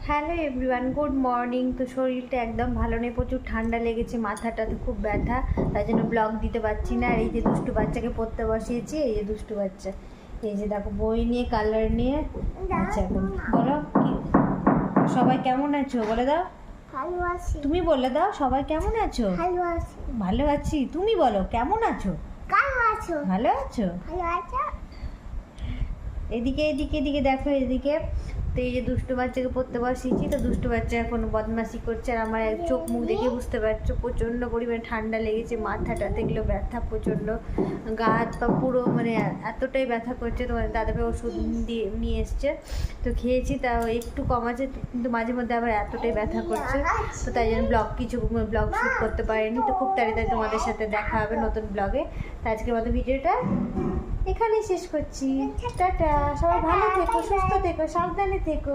Hello everyone, good morning. তো শরীরটা একদম ভালো নেই, প্রচুর ঠান্ডা লেগেছে, মাথাটা তো খুব ব্যথা, তাই জন্য ব্লগ দিতে পারছি না। আর এই যে দুষ্টু বাচ্চাকে পড়তে বসিয়েছি, এই যে দুষ্টু বাচ্চা, এই যে দেখো বই নিয়ে কালার নিয়ে। আচ্ছা এখন বলো কি সবাই কেমন আছো বলে দাও। ভালো আছি। তুমি বলে দাও সবাই কেমন আছো। ভালো আছি। ভালো আছি, তুমি বলো কেমন আছো। কেমন আছো? ভালো আছো। ভালো আছো? এদিকে এদিকে এদিকে দেখো এদিকে। তো এই যে দুষ্টু বাচ্চাকে পড়তে বসিয়েছি, তো দুষ্টু বাচ্চা এখন বদমাশি করছে। আর আমার এক চোখ মুখ দেখে বুঝতে পারছো প্রচণ্ড পরিমাণে ঠান্ডা লেগেছে, মাথাটা দেখলো ব্যথা প্রচণ্ড, গা হাত পা পুরো মানে এতটাই ব্যথা করছে। তোমার দাদাভাই ওষুধ দিয়ে নিয়ে এসছে, তো খেয়েছি, তাও একটু কম আছে, কিন্তু মাঝে মধ্যে আবার এতটাই ব্যথা করছে। তো তাই জন্য ব্লগ শ্যুট করতে পারিনি। তো খুব তাড়াতাড়ি তোমাদের সাথে দেখা হবে নতুন ব্লগে। তো আজকের মতো ভিডিওটা এখানেই শেষ করছি। টাটা, সবাই ভালো থেকো, সুস্থ থেকো, সাবধানে থেকো।